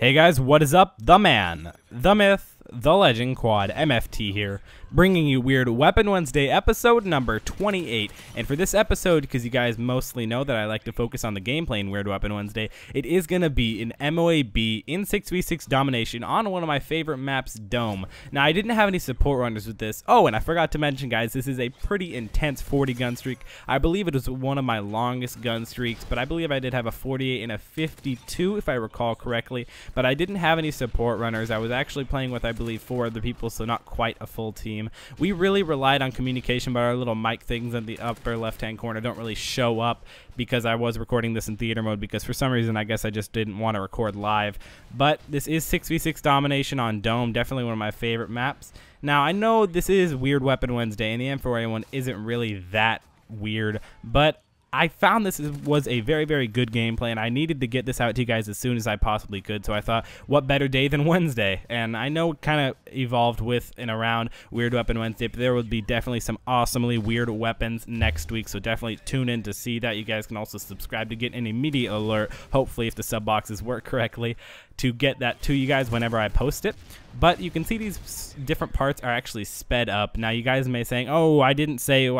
Hey guys, what is up? The man, the myth, the legend, Quad MFT here, bringing you Weird Weapon Wednesday episode number 28. And for this episode, because you guys mostly know that I like to focus on the gameplay in Weird Weapon Wednesday, it is going to be an MOAB in 6v6 domination on one of my favorite maps, Dome. Now, I didn't have any support runners with this. Oh, and I forgot to mention, guys, this is a pretty intense 40 gun streak. I believe it was one of my longest gun streaks, but I believe I did have a 48 and a 52, if I recall correctly. But I didn't have any support runners. I was actually playing with, I believe, 4 other people, so not quite a full team. We really relied on communication, but our little mic things in the upper left-hand corner don't really show up because I was recording this in theater mode because for some reason I guess I just didn't want to record live. But this is 6v6 domination on Dome, definitely one of my favorite maps. Now, I know this is Weird Weapon Wednesday, and the M4A1 isn't really that weird, but I found this was a very, very good gameplay, and I needed to get this out to you guys as soon as I possibly could, so I thought, what better day than Wednesday? And I know it kind of evolved with and around Weird Weapon Wednesday, but there will be definitely some awesomely weird weapons next week, so definitely tune in to see that. You guys can also subscribe to get an immediate alert, hopefully if the sub boxes work correctly, to get that to you guys whenever I post it. But you can see these different parts are actually sped up. Now you guys may be saying, oh, I didn't say it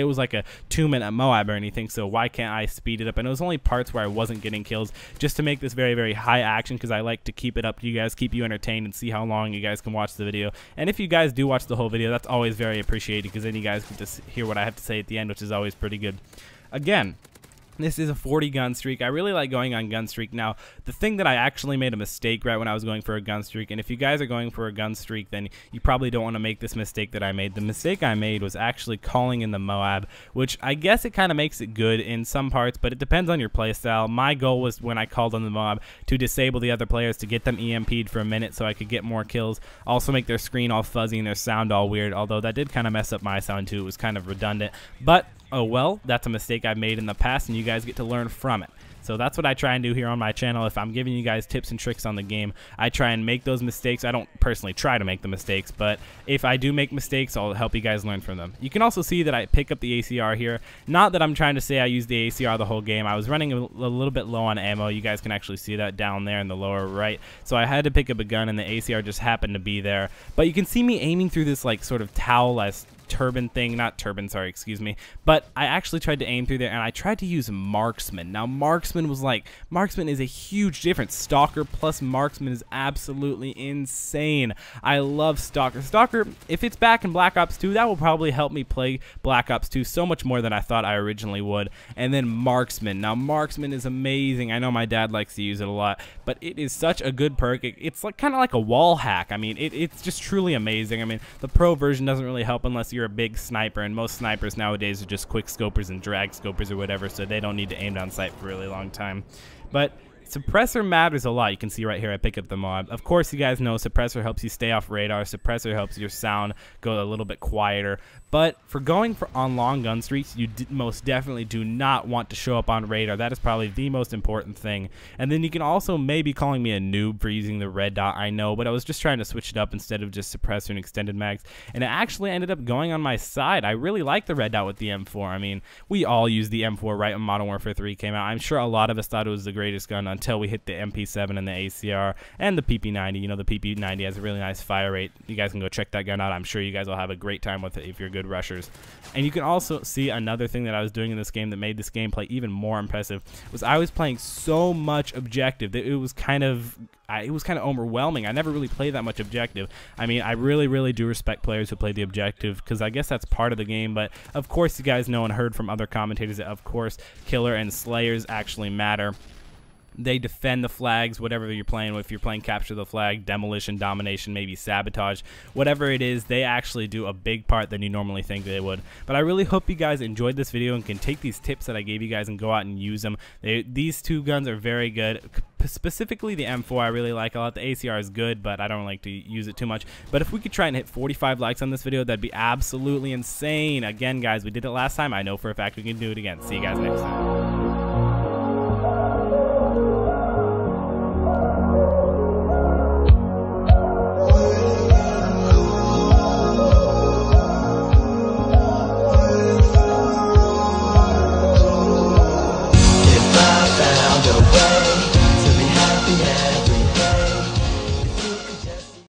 was like a 2-minute MOAB or anything, so why can't I speed it up? And it was only parts where I wasn't getting kills, just to make this very, very high action, because I like to keep it up to you guys, keep you entertained, and see how long you guys can watch the video. And if you guys do watch the whole video, that's always very appreciated, because then you guys get to hear what I have to say at the end, which is always pretty good. Again, this is a 40 gun streak. I really like going on gun streak. Now, the thing that I actually made a mistake right when I was going for a gun streak, and if you guys are going for a gun streak, then you probably don't want to make this mistake that I made. The mistake I made was actually calling in the MOAB, which I guess it kind of makes it good in some parts, but it depends on your playstyle. My goal was, when I called on the MOAB, to disable the other players, to get them EMP'd for a minute so I could get more kills, also make their screen all fuzzy and their sound all weird, although that did kind of mess up my sound too. It was kind of redundant, but oh well, that's a mistake I've made in the past, and you guys get to learn from it. So that's what I try and do here on my channel. If I'm giving you guys tips and tricks on the game, I try and make those mistakes. I don't personally try to make the mistakes, but if I do make mistakes, I'll help you guys learn from them. You can also see that I pick up the ACR here. Not that I'm trying to say I use the ACR the whole game. I was running a little bit low on ammo. You guys can actually see that down there in the lower right. So I had to pick up a gun, and the ACR just happened to be there. But you can see me aiming through this like sort of towel-less turban thing, not turban, sorry, excuse me, but I actually tried to aim through there, and I tried to use marksman. Now marksman is a huge difference. Stalker plus marksman is absolutely insane. I love Stalker, if it's back in Black Ops 2, that will probably help me play Black Ops 2 so much more than I thought I originally would. And then marksman. Now marksman is amazing. I know my dad likes to use it a lot, but it is such a good perk. It's like kind of like a wall hack. I mean, it's just truly amazing. I mean, the pro version doesn't really help unless you're a big sniper, and most snipers nowadays are just quick scopers and drag scopers or whatever, so they don't need to aim down sight for a really long time. But suppressor matters a lot. You can see right here I pick up the MOAB. Of course, you guys know suppressor helps you stay off radar. Suppressor helps your sound go a little bit quieter. But for going on long gun streaks, you most definitely do not want to show up on radar. That is probably the most important thing. And then you can also maybe calling me a noob for using the red dot, I know, but I was just trying to switch it up instead of just suppressor and extended mags. And it actually ended up going on my side. I really like the red dot with the M4. I mean, we all used the M4 right when Modern Warfare 3 came out. I'm sure a lot of us thought it was the greatest gun until we hit the MP7 and the ACR and the PP90. You know, the PP90 has a really nice fire rate. You guys can go check that gun out. I'm sure you guys will have a great time with it if you're good rushers. And you can also see another thing that I was doing in this game that made this gameplay even more impressive was I was playing so much objective that it was kind of overwhelming. I never really played that much objective. I mean, I really do respect players who play the objective, because I guess that's part of the game. But of course, you guys know and heard from other commentators that of course killer and slayers actually matter. They defend the flags, whatever you're playing with. If you're playing capture the flag, demolition, domination, maybe sabotage, whatever it is, they actually do a big part than you normally think they would. But I really hope you guys enjoyed this video and can take these tips that I gave you guys and go out and use them. These two guns are very good. Specifically the M4 I really like a lot. The ACR is good, but I don't like to use it too much. But if we could try and hit 45 likes on this video, that'd be absolutely insane. Again, guys, we did it last time. I know for a fact we can do it again. See you guys next time.